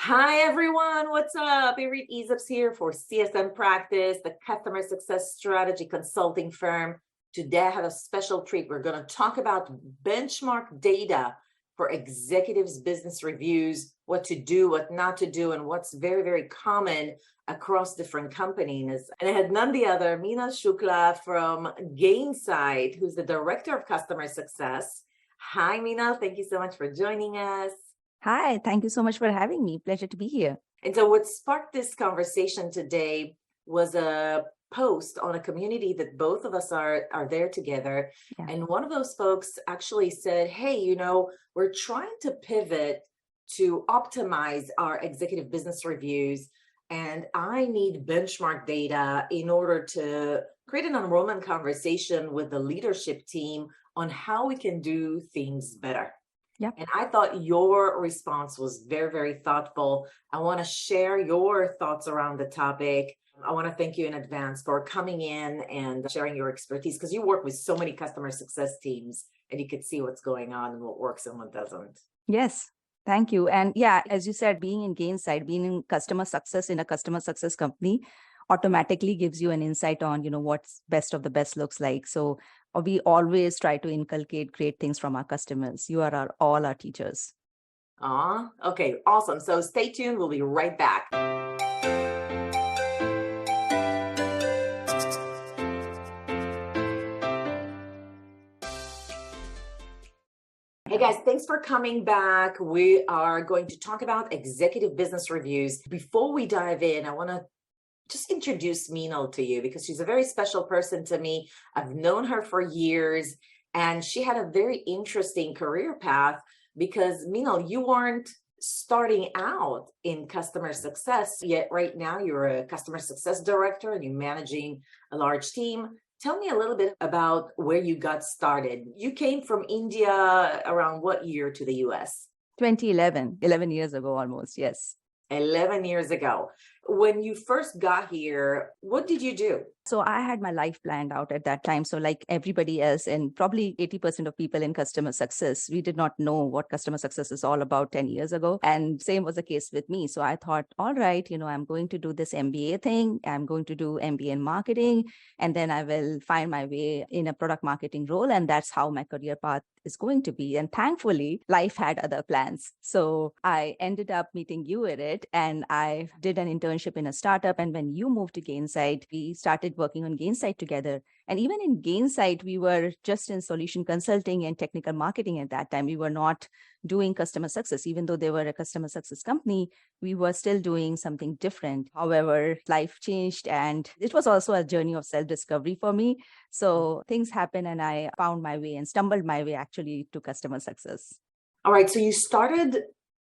Hi everyone, what's up? Irit Easops here for CSM Practice, the customer success strategy consulting firm. Today I have a special treat. We're going to talk about benchmark data for executives' business reviews, what to do, what not to do, and what's very, very common across different companies. And I had none the other, Meenal Shukla from Gainsight, who's the Director of Customer Success. Hi, Meenal. Thank you so much for joining us. Hi, thank you so much for having me. Pleasure to be here. And so what sparked this conversation today was a post on a community that both of us are there together. Yeah. And one of those folks actually said, hey, we're trying to pivot to optimize our executive business reviews. And I need benchmark data in order to create an enrollment conversation with the leadership team on how we can do things better. Yeah. And I thought your response was very, very thoughtful. I want to share your thoughts around the topic. I want to thank you in advance for coming in and sharing your expertise, because you work with so many customer success teams and you could see what's going on and what works and what doesn't. Yes. Thank you. And yeah, as you said, being in Gainsight, being in customer success in a customer success company automatically gives you an insight on, what's best of the best looks like. So we always try to inculcate great things from our customers. You are all our teachers. Okay, awesome. So stay tuned. We'll be right back. Hey guys, thanks for coming back. We are going to talk about executive business reviews. Before we dive in, I want to just introduce Meenal to you because she's a very special person to me. I've known her for years and she had a very interesting career path because Meenal, you weren't starting out in customer success yet. Right now, you're a customer success director and you're managing a large team. Tell me a little bit about where you got started. You came from India around what year to the US? 2011, 11 years ago almost, yes. 11 years ago. When you first got here, what did you do? So I had my life planned out at that time. So like everybody else, and probably 80% of people in customer success, we did not know what customer success is all about 10 years ago. And same was the case with me. So I thought, all right, I'm going to do this MBA thing. I'm going to do MBA in marketing, and then I will find my way in a product marketing role. And that's how my career path is going to be. And thankfully, life had other plans. So I ended up meeting you at it, and I did an internship in a startup. And when you moved to Gainsight, we started working on Gainsight together. And even in Gainsight, we were just in solution consulting and technical marketing at that time. We were not doing customer success. Even though they were a customer success company, we were still doing something different. However, life changed, and it was also a journey of self-discovery for me. So things happened, and I found my way and stumbled my way actually to customer success. All right. So you started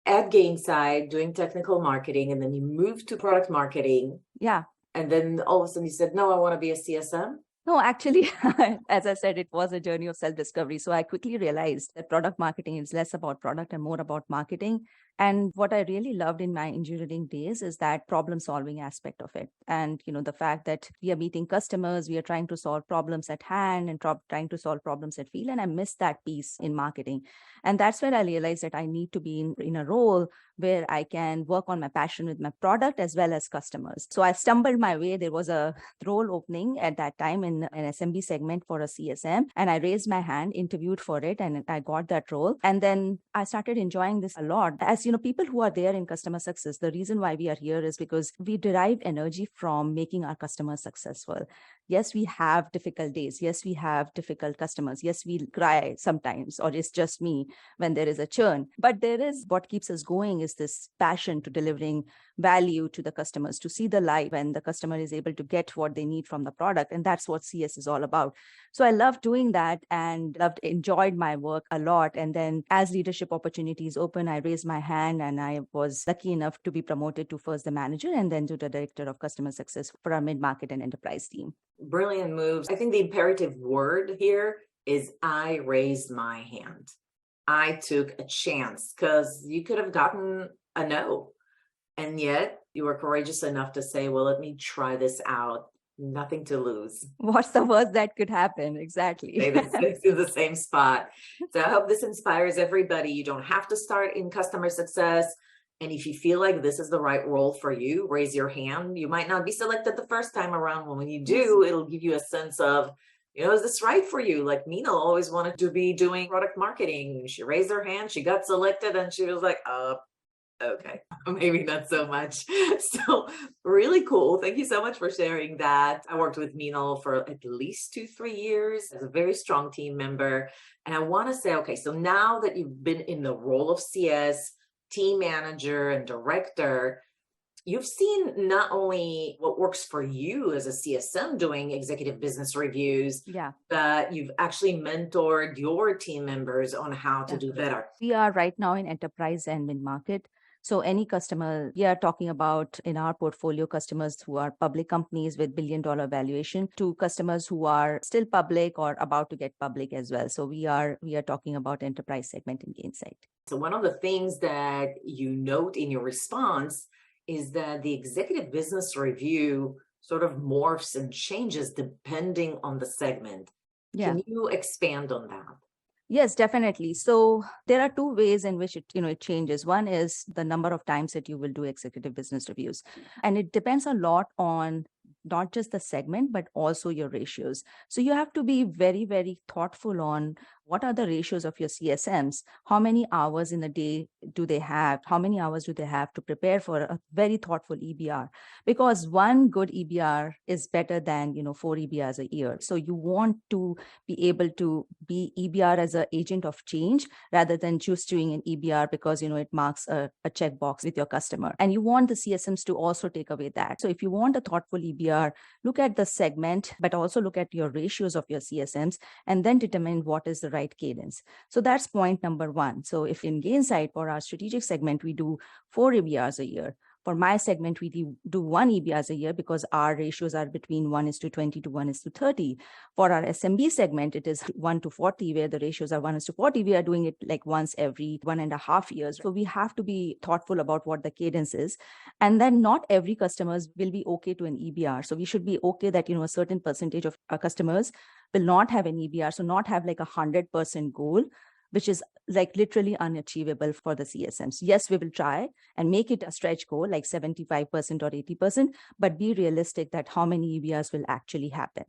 at Gainsight doing technical marketing, and then you moved to product marketing. Yeah. And then all of a sudden you said, no, I want to be a CSM. No, actually, as I said, it was a journey of self-discovery. So I quickly realized that product marketing is less about product and more about marketing. And what I really loved in my engineering days is that problem-solving aspect of it. And, the fact that we are meeting customers, we are trying to solve problems at hand and trying to solve problems at field. And I missed that piece in marketing. And that's where I realized that I need to be in a role where I can work on my passion with my product as well as customers. So I stumbled my way. There was a role opening at that time in an SMB segment for a CSM. And I raised my hand, interviewed for it, and I got that role. And then I started enjoying this a lot. As people who are there in customer success, the reason why we are here is because we derive energy from making our customers successful. Yes, we have difficult days. Yes, we have difficult customers. Yes, we cry sometimes, or it's just me when there is a churn. But there is what keeps us going is this passion to delivering value to the customers, to see the light when the customer is able to get what they need from the product. And that's what CS is all about. So I love doing that and enjoyed my work a lot. And then as leadership opportunities open, I raised my hand and I was lucky enough to be promoted to first the manager and then to the director of customer success for our mid-market and enterprise team. Brilliant moves. I think the imperative word here is I raised my hand. I took a chance, because you could have gotten a no. And yet you were courageous enough to say, well, let me try this out. Nothing to lose. What's the worst that could happen? Exactly. It's in the same spot. So I hope this inspires everybody. You don't have to start in customer success. And if you feel like this is the right role for you, raise your hand. You might not be selected the first time around. When you do, it'll give you a sense of, is this right for you? Like Meenal always wanted to be doing product marketing. She raised her hand, she got selected, and she was like, okay, maybe not so much. So really cool. Thank you so much for sharing that. I worked with Meenal for at least 2-3 years as a very strong team member. And I want to say, okay, so now that you've been in the role of CS, team manager, and director, you've seen not only what works for you as a CSM doing executive business reviews, but you've actually mentored your team members on how to do better. We are right now in enterprise and mid-market. So any customer, we are talking about in our portfolio, customers who are public companies with billion-dollar valuation to customers who are still public or about to get public as well. So we are talking about enterprise segment in Gainsight. So one of the things that you note in your response is that the executive business review sort of morphs and changes depending on the segment. Can you expand on that? Yes, definitely. So there are two ways in which it changes. One is the number of times that you will do executive business reviews. And it depends a lot on not just the segment, but also your ratios. So you have to be very, very thoughtful on what are the ratios of your CSMs, how many hours in a day do they have, how many hours do they have to prepare for a very thoughtful EBR, because one good EBR is better than 4 EBRs a year. So you want to be able to be EBR as an agent of change rather than just doing an EBR because it marks a checkbox with your customer. And you want the CSMs to also take away that. So if you want a thoughtful EBR, look at the segment, but also look at your ratios of your CSMs and then determine what is the right cadence. So that's point number one. So if in Gainsight for our strategic segment, we do 4 EBRs a year. For my segment, we do 1 EBRs a year because our ratios are between 1:20 to 1:30. For our SMB segment, it is 1:40, where the ratios are 1:40. We are doing it like once every 1.5 years. So we have to be thoughtful about what the cadence is. And then not every customers will be okay to an EBR. So we should be okay that, a certain percentage of our customers will not have an EBR. So not have like 100% goal, which is like literally unachievable for the CSMs. Yes, we will try and make it a stretch goal, like 75% or 80%, but be realistic that how many EBRs will actually happen.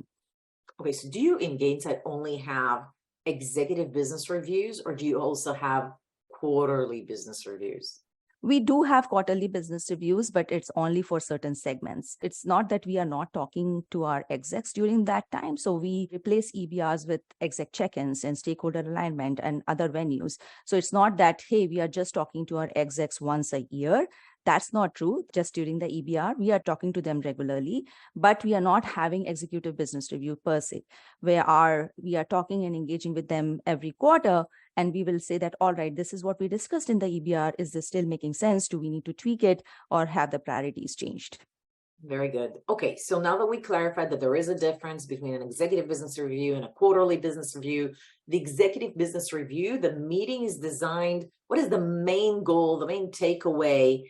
Okay, so do you in Gainsight only have executive business reviews, or do you also have quarterly business reviews? We do have quarterly business reviews, but it's only for certain segments. It's not that we are not talking to our execs during that time. So we replace EBRs with exec check-ins and stakeholder alignment and other venues. So it's not that, hey, we are just talking to our execs once a year. That's not true. Just during the EBR, we are talking to them regularly, but we are not having executive business review per se, where we are talking and engaging with them every quarter. And we will say that, all right, this is what we discussed in the EBR. Is this still making sense? Do we need to tweak it or have the priorities changed? Very good. Okay, so now that we clarified that there is a difference between an executive business review and a quarterly business review, the executive business review, the meeting is designed. What is the main goal, the main takeaway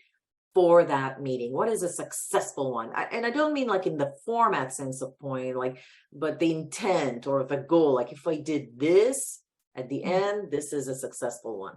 for that meeting? What is a successful one? And I don't mean like in the format sense of point, but the intent or the goal. Like if I did this at the end, this is a successful one.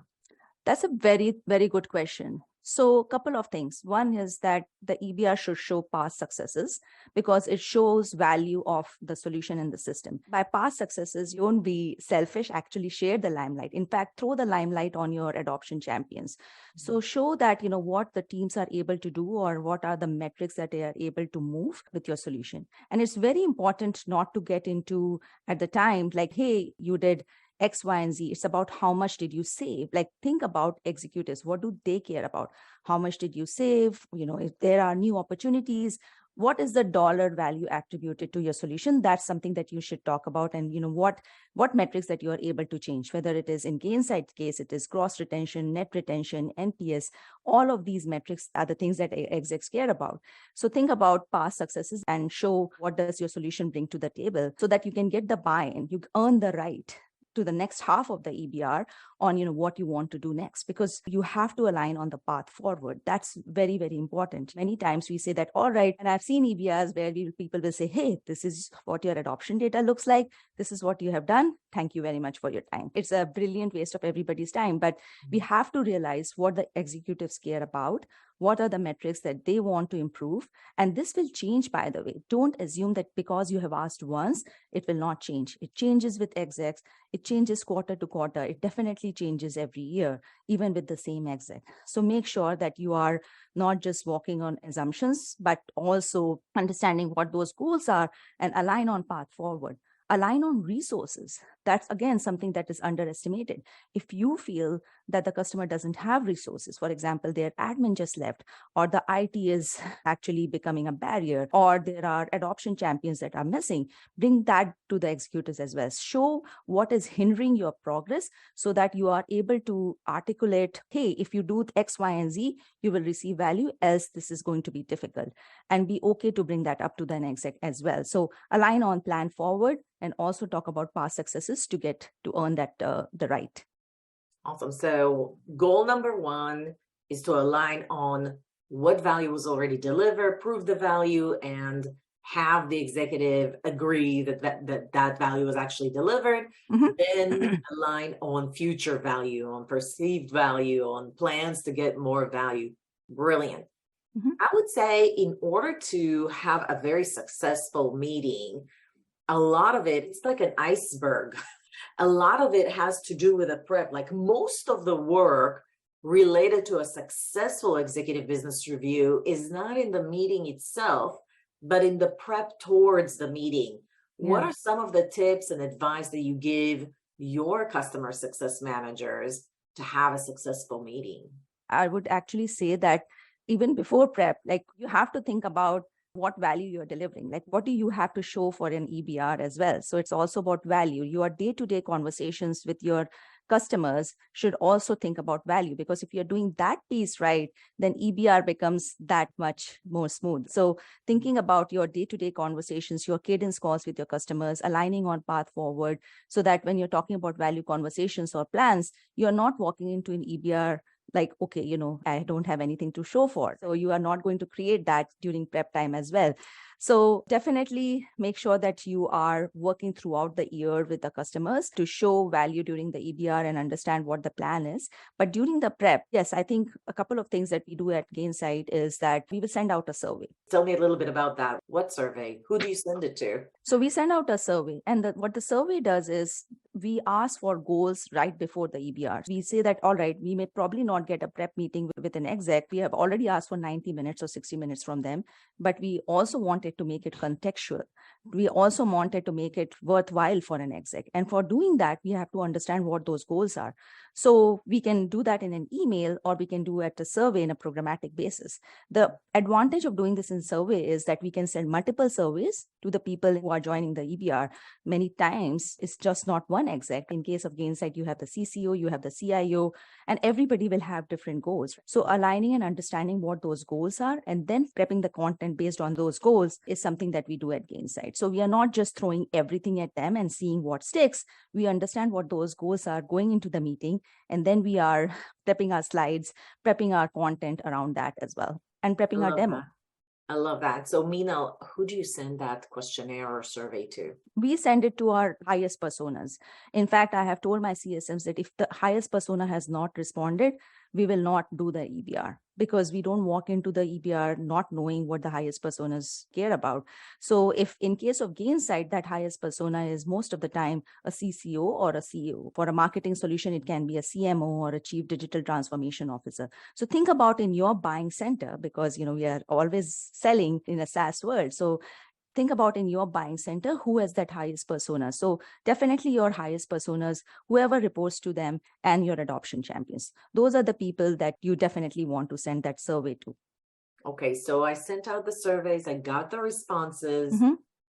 That's a very, very good question. So a couple of things. One is that the EBR should show past successes because it shows value of the solution in the system. By past successes, you won't be selfish, actually share the limelight. In fact, throw the limelight on your adoption champions. So show that, what the teams are able to do or what are the metrics that they are able to move with your solution. And it's very important not to get into at the time, like, hey, you did X, Y, and Z. It's about how much did you save? Like think about executives. What do they care about? How much did you save? If there are new opportunities, what is the dollar value attributed to your solution? That's something that you should talk about. And what metrics that you are able to change, whether it is in Gainsight case, it is gross retention, net retention, NPS, all of these metrics are the things that execs care about. So think about past successes and show what does your solution bring to the table so that you can get the buy-in, you earn the right to the next half of the EBR on, what you want to do next, because you have to align on the path forward. That's very, very important. Many times we say that, all right, and I've seen EBRs where people will say, hey, this is what your adoption data looks like. This is what you have done. Thank you very much for your time. It's a brilliant waste of everybody's time, but we have to realize what the executives care about. What are the metrics that they want to improve? And this will change, by the way. Don't assume that because you have asked once, it will not change. It changes with execs. It changes quarter to quarter. It definitely changes every year, even with the same exec. So make sure that you are not just walking on assumptions, but also understanding what those goals are and align on path forward. Align on resources. That's, again, something that is underestimated. If you feel that the customer doesn't have resources, for example, their admin just left, or the IT is actually becoming a barrier, or there are adoption champions that are missing, bring that to the executives as well. Show what is hindering your progress so that you are able to articulate, hey, if you do X, Y, and Z, you will receive value, else this is going to be difficult. And be okay to bring that up to the exec as well. So align on plan forward, and also talk about past successes to earn that the right. Awesome. So goal number one is to align on what value was already delivered, prove the value, and have the executive agree that value was actually delivered. Then align on future value, on perceived value, on plans to get more value. Brilliant. I would say in order to have a very successful meeting, a lot of it, it's like an iceberg. A lot of it has to do with a prep. Like most of the work related to a successful executive business review is not in the meeting itself, but in the prep towards the meeting. Yeah. What are some of the tips and advice that you give your customer success managers to have a successful meeting? I would actually say that even before prep, like you have to think about what value you're delivering, like what do you have to show for an EBR as well. So it's also about value. Your day-to-day conversations with your customers should also think about value, because if you're doing that piece right, then EBR becomes that much more smooth. So thinking about your day-to-day conversations, your cadence calls with your customers, aligning on path forward, so that when you're talking about value conversations or plans, you're not walking into an EBR like, okay, I don't have anything to show for. So you are not going to create that during prep time as well. So definitely make sure that you are working throughout the year with the customers to show value during the EBR and understand what the plan is. But during the prep, yes, I think a couple of things that we do at Gainsight is that we will send out a survey. Tell me a little bit about that. What survey? Who do you send it to? So we send out a survey, and what the survey does is we ask for goals right before the EBR. We say that, all right, we may probably not get a prep meeting with an exec. We have already asked for 90 minutes or 60 minutes from them, but we also wanted to make it contextual. We also wanted to make it worthwhile for an exec. And for doing that, we have to understand what those goals are. So we can do that in an email, or we can do it a survey in a programmatic basis. The advantage of doing this in survey is that we can send multiple surveys to the people who are joining the EBR. Many times it's just not one exec. In case of Gainsight, you have the CCO, you have the CIO, and everybody will have different goals. So aligning and understanding what those goals are and then prepping the content based on those goals is something that we do at Gainsight. So we are not just throwing everything at them and seeing what sticks. We understand what those goals are going into the meeting, and then we are prepping our slides, prepping our content around that as well, and prepping our demo. I love that. So Meenal, who do you send that questionnaire or survey to? We send it to our highest personas. In fact, I have told my CSMs that if the highest persona has not responded, we will not do the EBR, because we don't walk into the EBR not knowing what the highest personas care about. So if in case of Gainsight, that highest persona is most of the time a CCO or a CEO. For a marketing solution, it can be a CMO or a Chief Digital Transformation Officer. So think about in your buying center, because we are always selling in a SaaS world. So think about in your buying center, who has that highest persona. So definitely your highest personas, whoever reports to them, and your adoption champions. Those are the people that you definitely want to send that survey to. Okay, so I sent out the surveys, I got the responses.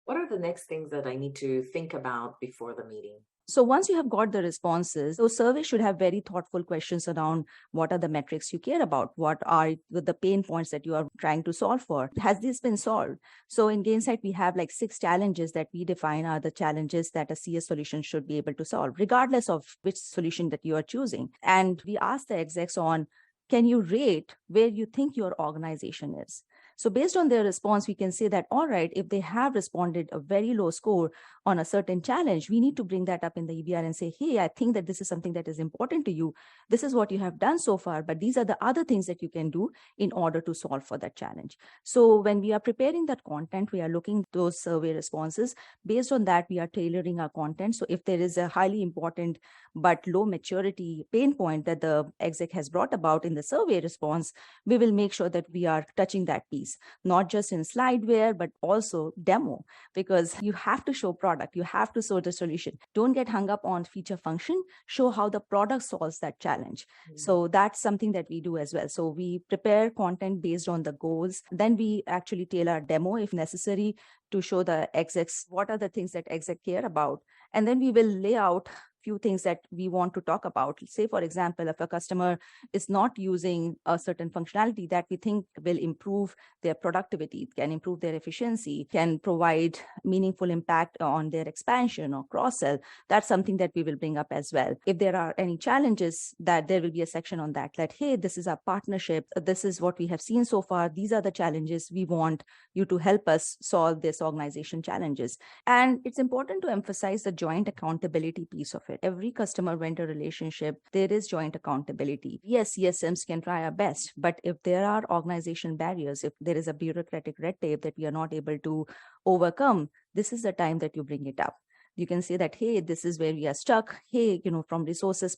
What are the next things that I need to think about before the meeting? So once you have got the responses, those surveys should have very thoughtful questions around what are the metrics you care about? What are the pain points that you are trying to solve for? Has this been solved? So in Gainsight, we have like 6 challenges that we define are the challenges that a CS solution should be able to solve, regardless of which solution that you are choosing. And we ask the execs on, can you rate where you think your organization is? So based on their response, we can say that, all right, if they have responded a very low score on a certain challenge, we need to bring that up in the EBR and say, hey, I think that this is something that is important to you. This is what you have done so far, but these are the other things that you can do in order to solve for that challenge. So when we are preparing that content, we are looking at those survey responses. Based on that, we are tailoring our content. So if there is a highly important but low maturity pain point that the exec has brought about in the survey response, we will make sure that we are touching that piece, not just in slideware, but also demo, because you have to show product, you have to show the solution. Don't get hung up on feature function, show how the product solves that challenge. So that's something that we do as well. So we prepare content based on the goals. Then we actually tailor a demo if necessary to show the execs what are the things that exec care about. And then we will lay out few things that we want to talk about. Say, for example, if a customer is not using a certain functionality that we think will improve their productivity, can improve their efficiency, can provide meaningful impact on their expansion or cross-sell, that's something that we will bring up as well. If there are any challenges, that there will be a section on that, hey, this is our partnership. This is what we have seen so far. These are the challenges. We want you to help us solve this organization challenges. And it's important to emphasize the joint accountability piece of it. Every customer vendor relationship, there is joint accountability. Yes, CSMs can try our best, but if there are organization barriers, if there is a bureaucratic red tape that we are not able to overcome, this is the time that you bring it up. You can say that, hey, this is where we are stuck. Hey, from resources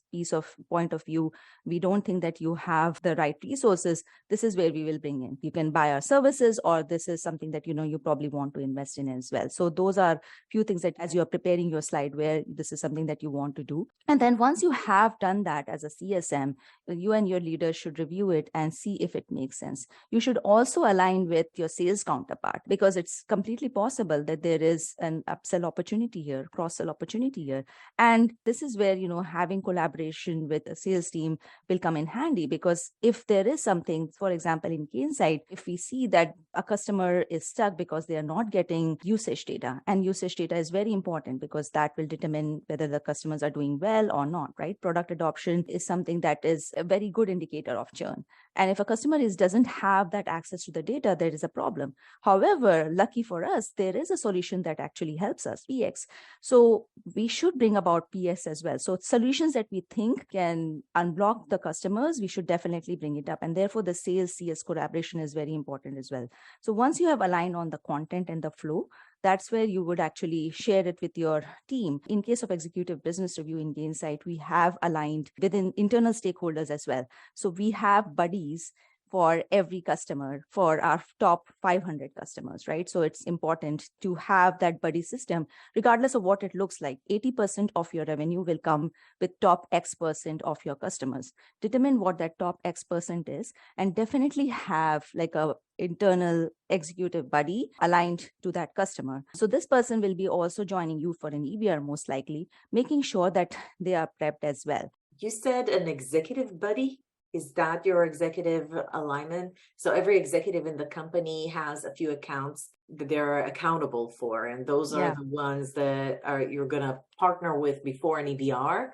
point of view, we don't think that you have the right resources. This is where we will bring in. You can buy our services, or this is something that, you probably want to invest in as well. So those are few things that as you are preparing your slide where this is something that you want to do. And then once you have done that as a CSM, you and your leaders should review it and see if it makes sense. You should also align with your sales counterpart, because it's completely possible that there is an upsell opportunity here, cross-sell opportunity here. And this is where, having collaboration with a sales team will come in handy, because if there is something, for example, in Gainsight, if we see that a customer is stuck because they are not getting usage data, and usage data is very important because that will determine whether the customers are doing well or not, right? Product adoption is something that is a very good indicator of churn. And if a customer doesn't have that access to the data, there is a problem. However, lucky for us, there is a solution that actually helps us, PX. So we should bring about PS as well. So solutions that we think can unblock the customers, we should definitely bring it up. And therefore, the sales CS collaboration is very important as well. So once you have aligned on the content and the flow, that's where you would actually share it with your team. In case of executive business review in Gainsight, we have aligned within internal stakeholders as well. So we have buddies for every customer, for our top 500 customers, right? So it's important to have that buddy system, regardless of what it looks like. 80% of your revenue will come with top X% of your customers. Determine what that top X% is, and definitely have like a internal executive buddy aligned to that customer. So this person will be also joining you for an EBR, most likely, making sure that they are prepped as well. You said an executive buddy? Is that your executive alignment? So every executive in the company has a few accounts that they're accountable for, and those are the ones that you're going to partner with before an EBR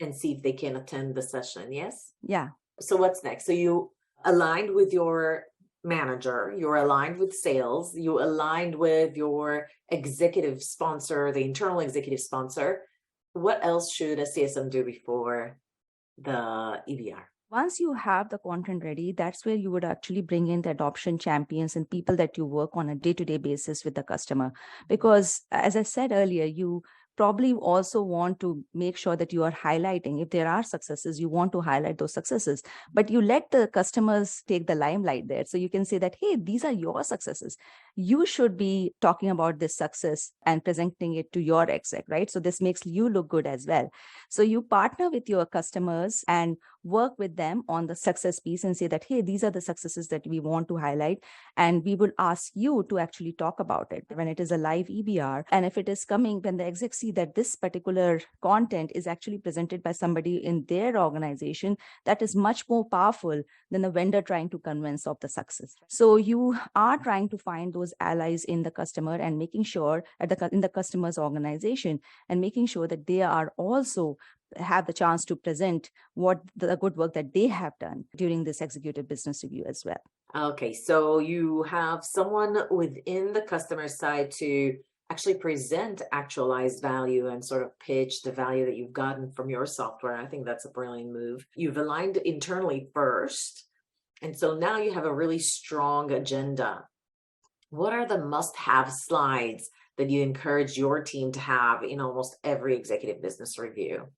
and see if they can attend the session, yes? Yeah. So what's next? So you aligned with your manager, you're aligned with sales, you aligned with your executive sponsor, the internal executive sponsor. What else should a CSM do before the EBR? Once you have the content ready, that's where you would actually bring in the adoption champions and people that you work on a day-to-day basis with the customer. Because as I said earlier, you probably also want to make sure that you are highlighting, if there are successes, you want to highlight those successes, but you let the customers take the limelight there. So you can say that, hey, these are your successes. you should be talking about this success and presenting it to your exec, right? So this makes you look good as well. So you partner with your customers and work with them on the success piece and say that, hey, these are the successes that we want to highlight. And we will ask you to actually talk about it when it is a live EBR. And if it is coming, when the execs see that this particular content is actually presented by somebody in their organization, that is much more powerful than the vendor trying to convince of the success. So you are trying to find those allies in the customer and making sure in the customer's organization and making sure that they are also have the chance to present what the good work that they have done during this executive business review as well. Okay, so you have someone within the customer side to actually present actualized value and sort of pitch the value that you've gotten from your software. I think that's a brilliant move. You've aligned internally first, and so now you have a really strong agenda. What are the must-have slides that you encourage your team to have in almost every executive business review?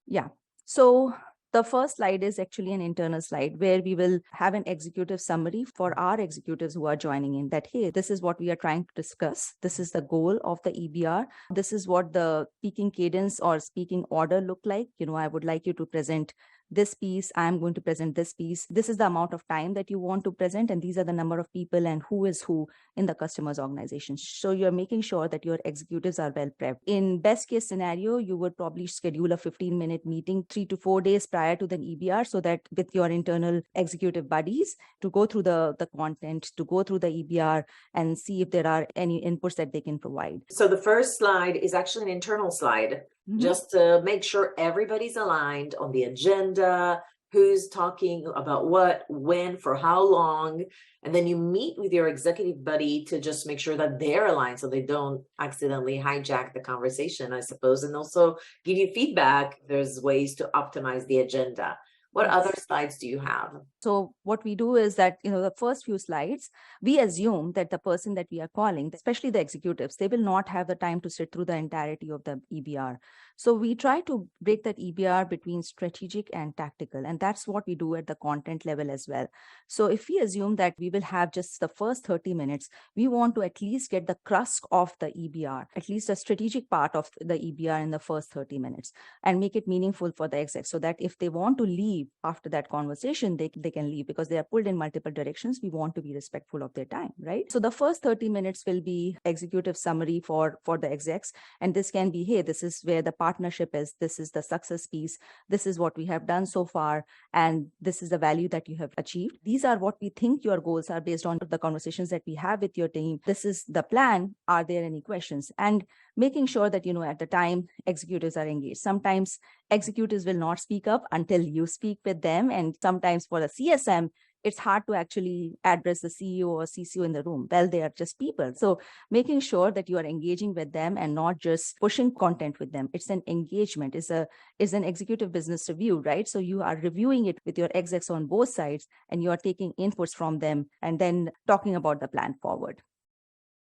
Yeah. So the first slide is actually an internal slide where we will have an executive summary for our executives who are joining in that, hey, this is what we are trying to discuss. This is the goal of the EBR. This is what the speaking cadence or speaking order look like. I would like you to present this piece. I'm going to present this piece. This is the amount of time that you want to present. And these are the number of people and who is who in the customer's organization. So you're making sure that your executives are well prepped. In best case scenario, you would probably schedule a 15-minute meeting 3 to 4 days prior to the EBR so that with your internal executive buddies to go through the content, to go through the EBR and see if there are any inputs that they can provide. So the first slide is actually an internal slide. Just to make sure everybody's aligned on the agenda, who's talking about what, when, for how long. And then you meet with your executive buddy to just make sure that they're aligned so they don't accidentally hijack the conversation, I suppose, and also give you feedback. There's ways to optimize the agenda. What other slides do you have? So what we do is that, the first few slides, we assume that the person that we are calling, especially the executives, they will not have the time to sit through the entirety of the EBR. So we try to break that EBR between strategic and tactical. And that's what we do at the content level as well. So if we assume that we will have just the first 30 minutes, we want to at least get the crust of the EBR, at least a strategic part of the EBR in the first 30 minutes and make it meaningful for the execs so that if they want to leave after that conversation, they can leave because they are pulled in multiple directions. We want to be respectful of their time, right? So the first 30 minutes will be executive summary for the execs. And this can be, hey, this is where the partnership is. This is the success piece. This is what we have done so far. And this is the value that you have achieved. These are what we think your goals are based on the conversations that we have with your team. This is the plan. Are there any questions? And making sure that, at the time, executives are engaged. Sometimes executives will not speak up until you speak with them. And sometimes for the CSM, it's hard to actually address the CEO or CCO in the room. Well, they are just people. So making sure that you are engaging with them and not just pushing content with them. It's an engagement. It's an executive business review, right? So you are reviewing it with your execs on both sides and you are taking inputs from them and then talking about the plan forward.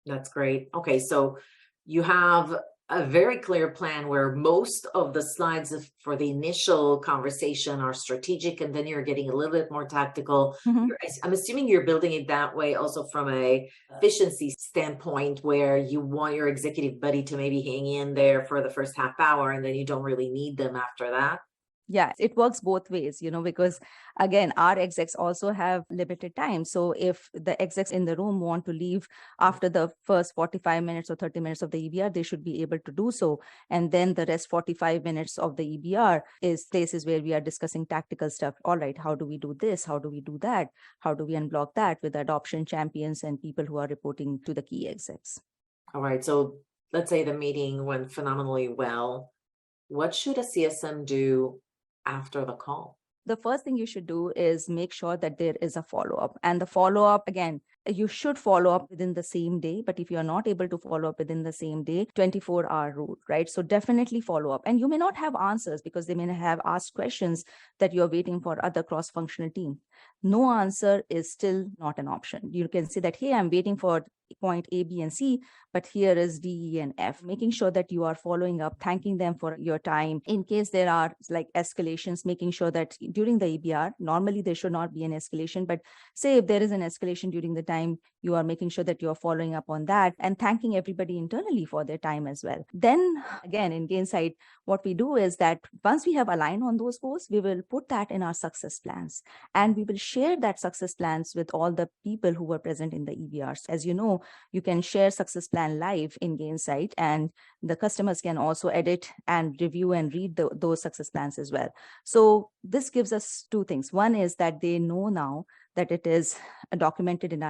That's great. Okay, so you have a very clear plan where most of the slides for the initial conversation are strategic, and then you're getting a little bit more tactical. I'm assuming you're building it that way also from a efficiency standpoint, where you want your executive buddy to maybe hang in there for the first half hour, and then you don't really need them after that. Yeah, it works both ways, because again, our execs also have limited time. So if the execs in the room want to leave after the first 45 minutes or 30 minutes of the EBR, they should be able to do so. And then the rest 45 minutes of the EBR is places where we are discussing tactical stuff. All right, how do we do this? How do we do that? How do we unblock that with adoption champions and people who are reporting to the key execs? All right, so let's say the meeting went phenomenally well. What should a CSM do after the call? The first thing you should do is make sure that there is a follow-up. And the follow-up, again, you should follow up within the same day. But if you're not able to follow up within the same day, 24-hour rule, right? So definitely follow up. And you may not have answers because they may have asked questions that you're waiting for other cross-functional team. No answer is still not an option. You can say that, hey, I'm waiting for point A, B, and C, but here is D, E, and F. Making sure that you are following up, thanking them for your time. In case there are like escalations, making sure that during the EBR, normally there should not be an escalation, but say if there is an escalation during the time, you are making sure that you are following up on that and thanking everybody internally for their time as well. Then again, in Gainsight, what we do is that once we have aligned on those goals, we will put that in our success plans, and we will share that success plans with all the people who were present in the EBRs. As you know, you can share success plan live in Gainsight, and the customers can also edit and review and read those success plans as well. So this gives us two things. One is that they know now that it is documented in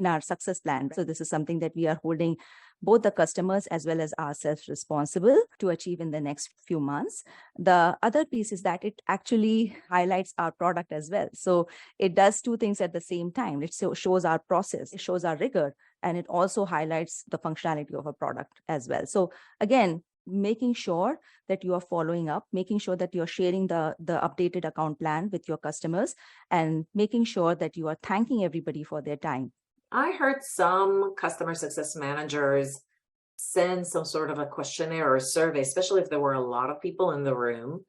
our success plan. So this is something that we are holding both the customers as well as ourselves responsible to achieve in the next few months. The other piece is that it actually highlights our product as well. So it does two things at the same time. It shows our process, it shows our rigor, and it also highlights the functionality of a product as well. So again, making sure that you are following up, making sure that you're sharing the updated account plan with your customers, and making sure that you are thanking everybody for their time. I heard some customer success managers send some sort of a questionnaire or a survey, especially if there were a lot of people in the room,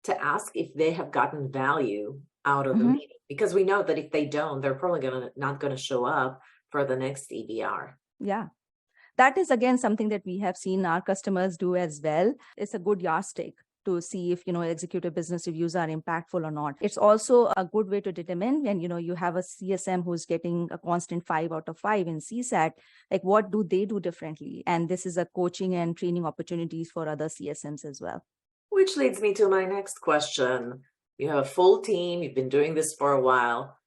to ask if they have gotten value out of the meeting. Because we know that if they don't, they're probably not going to show up for the next EBR. Yeah. That is, again, something that we have seen our customers do as well. It's a good yardstick to see if, executive business reviews are impactful or not. It's also a good way to determine when, you have a CSM who's getting a constant 5 out of 5 in CSAT, like what do they do differently? And this is a coaching and training opportunities for other CSMs as well. Which leads me to my next question. You have a full team. You've been doing this for a while.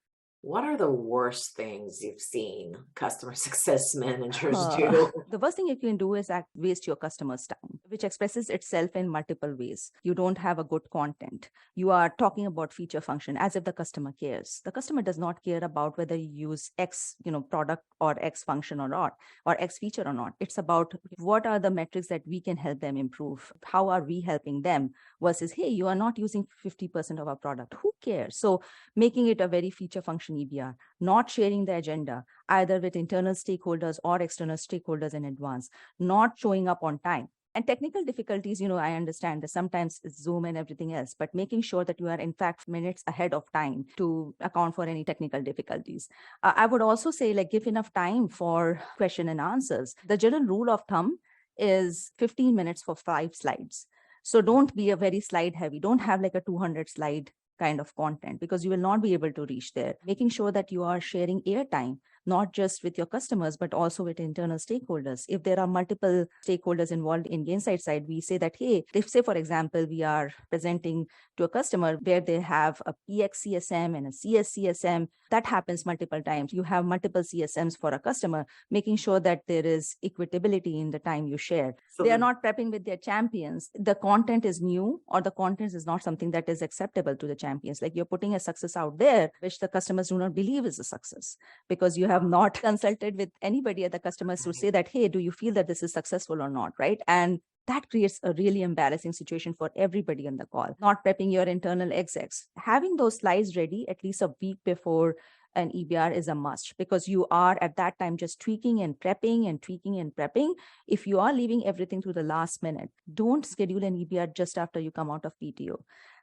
What are the worst things you've seen customer success managers do? The worst thing you can do is waste your customers' time, which expresses itself in multiple ways. You don't have a good content. You are talking about feature function as if the customer cares. The customer does not care about whether you use X, product or X function or not, or X feature or not. It's about what are the metrics that we can help them improve? How are we helping them? Versus, hey, you are not using 50% of our product. Who cares? So making it a very feature function EBR, not sharing the agenda, either with internal stakeholders or external stakeholders in advance, not showing up on time. And technical difficulties, I understand that sometimes it's Zoom and everything else, but making sure that you are in fact minutes ahead of time to account for any technical difficulties. I would also say give enough time for question and answers. The general rule of thumb is 15 minutes for 5 slides. So don't be a very slide heavy. Don't have a 200 slide kind of content, because you will not be able to reach there. Making sure that you are sharing airtime, not just with your customers, but also with internal stakeholders. If there are multiple stakeholders involved in Gainsight side, we say that, hey, if say, for example, we are presenting to a customer where they have a PX CSM and a CS CSM, that happens multiple times. You have multiple CSMs for a customer, making sure that there is equitability in the time you share. So they are not prepping with their champions. The content is new, or the content is not something that is acceptable to the champions. You're putting a success out there, which the customers do not believe is a success, because you have not consulted with anybody at the customers to say that, hey, do you feel that this is successful or not, right? And that creates a really embarrassing situation for everybody on the call. Not prepping your internal execs. Having those slides ready at least a week before an EBR is a must, because you are at that time just tweaking and prepping and tweaking and prepping. If you are leaving everything to the last minute, don't schedule an EBR just after you come out of PTO.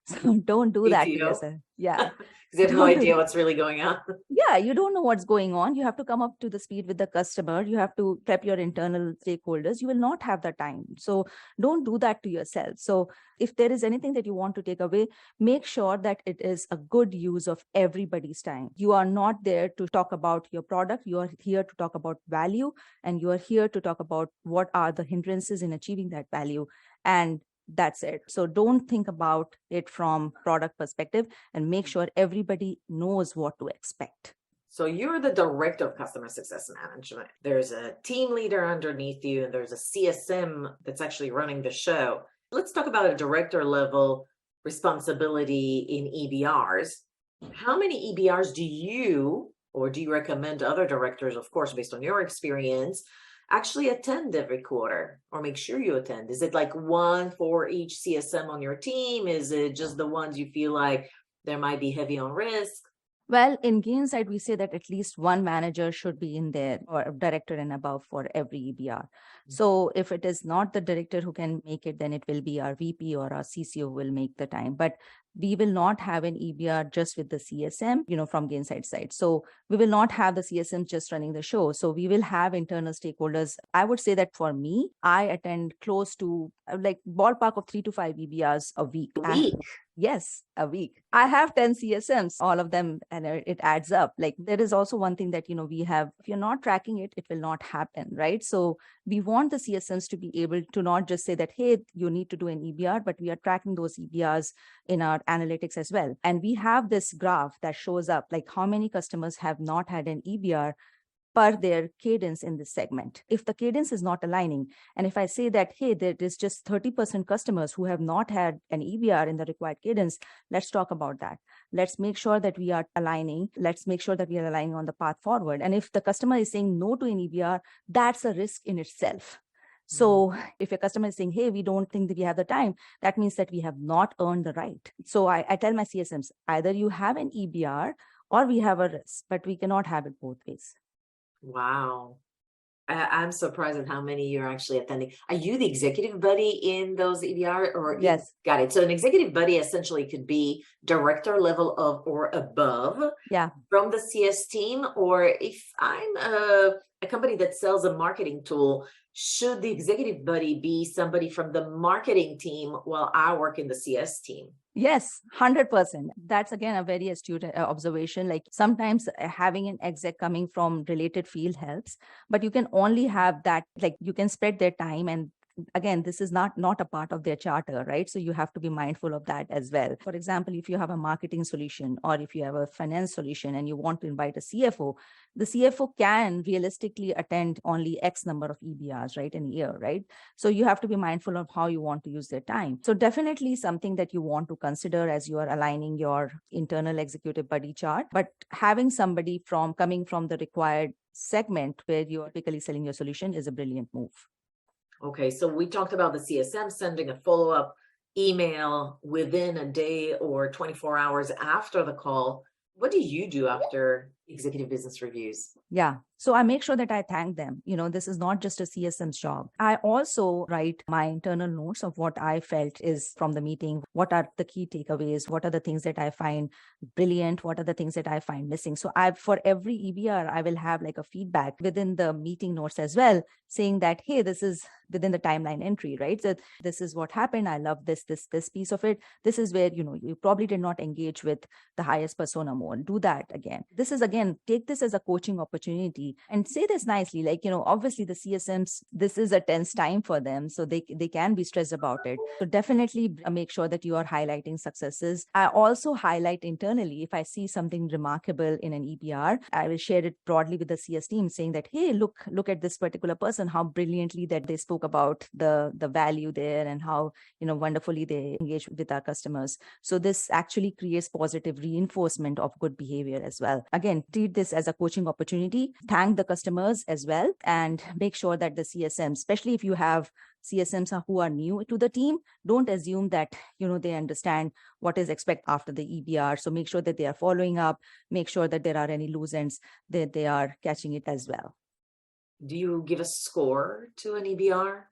So don't do that to yourself. Yeah. Because you have no idea what's really going on. Yeah, you don't know what's going on. You have to come up to the speed with the customer. You have to prep your internal stakeholders. You will not have the time. So don't do that to yourself. So if there is anything that you want to take away, make sure that it is a good use of everybody's time. You are not there to talk about your product. You are here to talk about value, and you are here to talk about what are the hindrances in achieving that value. And that's it. So don't think about it from product perspective, and make sure everybody knows what to expect. So you're the director of customer success management. There's a team leader underneath you, and there's a CSM that's actually running the show. Let's talk about a director level responsibility in EBRs. How many EBRs do you recommend other directors, of course, based on your experience, actually attend every quarter, or make sure you attend? Is it one for each CSM on your team? Is it just the ones you feel like there might be heavy on risk? Well, in Gainsight, we say that at least one manager should be in there or a director and above for every EBR. So if it is not the director who can make it, then it will be our VP or our CCO will make the time. But we will not have an EBR just with the CSM, from Gainsight side. So we will not have the CSM just running the show. So we will have internal stakeholders. I would say that for me, I attend close to like ballpark of 3 to 5 EBRs a week. Yes, a week. I have 10 CSMs, all of them, and it adds up. Like there is also one thing that, we have, if you're not tracking it, it will not happen, right? So we want the CSMs to be able to not just say that, hey, you need to do an EBR, but we are tracking those EBRs in our analytics as well. And we have this graph that shows up like how many customers have not had an EBR per their cadence in this segment. If the cadence is not aligning, and if I say that, hey, there is just 30% customers who have not had an EBR in the required cadence, let's talk about that. Let's make sure that we are aligning. Let's make sure that we are aligning on the path forward. And if the customer is saying no to an EBR, that's a risk in itself. So if a customer is saying, hey, we don't think that we have the time, that means that we have not earned the right. So I tell my CSMs, either you have an EBR or we have a risk, but we cannot have it both ways. Wow. I'm surprised at how many you're actually attending. Are you the executive buddy in those EBR or? Yes. Got it. So an executive buddy essentially could be director level of or above from the CS team. Or if I'm a company that sells a marketing tool, should the executive buddy be somebody from the marketing team while I work in the CS team? Yes, 100%. That's again a very astute observation. Like sometimes having an exec coming from related field helps, but you can only have that, like you can spread their time, and again, this is not a part of their charter, right? So you have to be mindful of that as well. For example, if you have a marketing solution or if you have a finance solution and you want to invite a CFO, the CFO can realistically attend only X number of EBRs, right, in a year, right? So you have to be mindful of how you want to use their time. So definitely something that you want to consider as you are aligning your internal executive buddy chart, but having somebody coming from the required segment where you're typically selling your solution is a brilliant move. Okay, so we talked about the CSM sending a follow-up email within a day or 24 hours after the call. What do you do after executive business reviews? Yeah. So I make sure that I thank them. This is not just a CSM's job. I also write my internal notes of what I felt is from the meeting. What are the key takeaways? What are the things that I find brilliant? What are the things that I find missing? So for every EBR, I will have like a feedback within the meeting notes as well, saying that, hey, this is within the timeline entry, right? So this is what happened. I love this piece of it. This is where, you probably did not engage with the highest persona more. Do that again. This is again, take this as a coaching opportunity and say this nicely, like, obviously the CSMs, this is a tense time for them. So they can be stressed about it. So definitely make sure that you are highlighting successes. I also highlight internally, if I see something remarkable in an EBR, I will share it broadly with the CS team saying that, hey, look at this particular person, how brilliantly that they spoke about the value there and how, wonderfully they engage with our customers. So this actually creates positive reinforcement of good behavior as well. Again, treat this as a coaching opportunity, thank the customers as well, and make sure that the CSMs, especially if you have CSMs who are new to the team, don't assume that, they understand what is expected after the EBR. So make sure that they are following up, make sure that there are any loose ends, that they are catching it as well. Do you give a score to an EBR?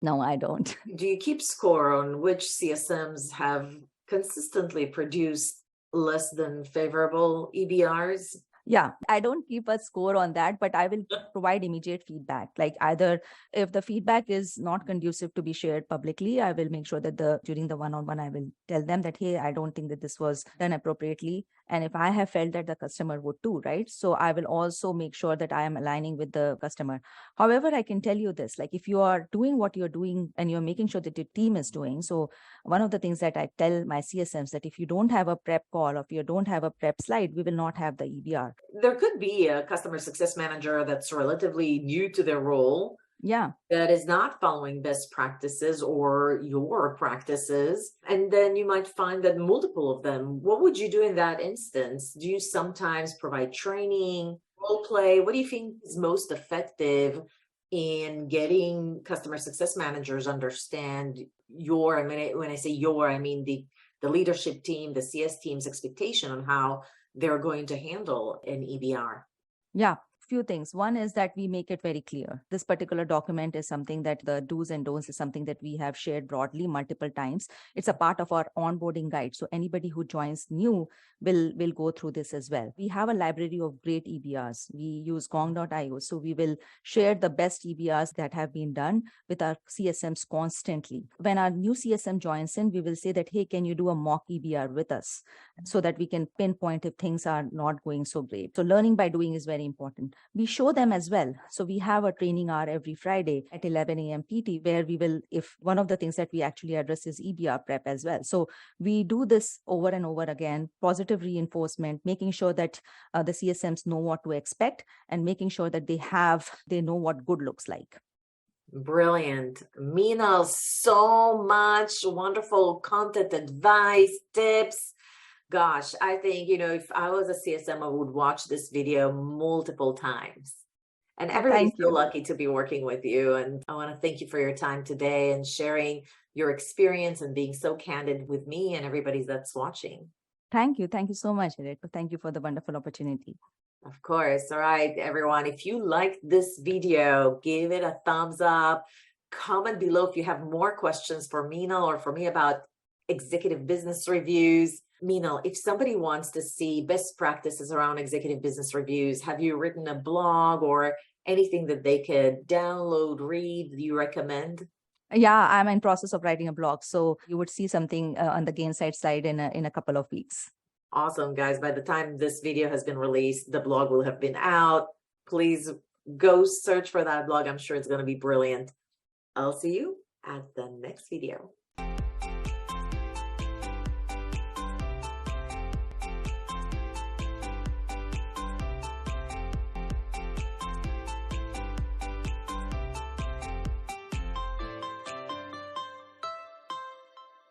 No, I don't. Do you keep score on which CSMs have consistently produced less than favorable EBRs? Yeah, I don't keep a score on that, but I will provide immediate feedback. Like either if the feedback is not conducive to be shared publicly, I will make sure that during the one-on-one, I will tell them that, hey, I don't think that this was done appropriately. And if I have felt that the customer would too, right? So I will also make sure that I am aligning with the customer. However, I can tell you this, like if you are doing what you're doing and you're making sure that your team is doing. So one of the things that I tell my CSMs that if you don't have a prep call, or if you don't have a prep slide, we will not have the EBR. There could be a customer success manager that's relatively new to their role. Yeah. That is not following best practices or your practices. And then you might find that multiple of them. What would you do in that instance? Do you sometimes provide training, role play? What do you think is most effective in getting customer success managers understand when I say your, I mean the leadership team, the CS team's expectation on how they're going to handle an EBR? Yeah. Few things. One is that we make it very clear. This particular document is something that the do's and don'ts is something that we have shared broadly multiple times. It's a part of our onboarding guide. So anybody who joins new will go through this as well. We have a library of great EBRs. We use gong.io. So we will share the best EBRs that have been done with our CSMs constantly. When our new CSM joins in, we will say that, hey, can you do a mock EBR with us so that we can pinpoint if things are not going so great. So learning by doing is very important. We show them as well. So we have a training hour every Friday at 11 a.m. PT, where we will, if one of the things that we actually address is EBR prep as well. So we do this over and over again, positive reinforcement, making sure that the CSMs know what to expect and making sure that they know what good looks like. Brilliant. Meenal, so much wonderful content, advice, tips. Gosh, I think, if I was a CSM, I would watch this video multiple times. And everybody's so lucky to be working with you. And I want to thank you for your time today and sharing your experience and being so candid with me and everybody that's watching. Thank you. Thank you so much, Edith. Thank you for the wonderful opportunity. Of course. All right, everyone. If you liked this video, give it a thumbs up. Comment below if you have more questions for Meenal or for me about executive business reviews. Meenal, if somebody wants to see best practices around executive business reviews, have you written a blog or anything that they could download, read, do you recommend? Yeah, I'm in process of writing a blog. So you would see something on the Gainsight side in a couple of weeks. Awesome, guys. By the time this video has been released, the blog will have been out. Please go search for that blog. I'm sure it's going to be brilliant. I'll see you at the next video.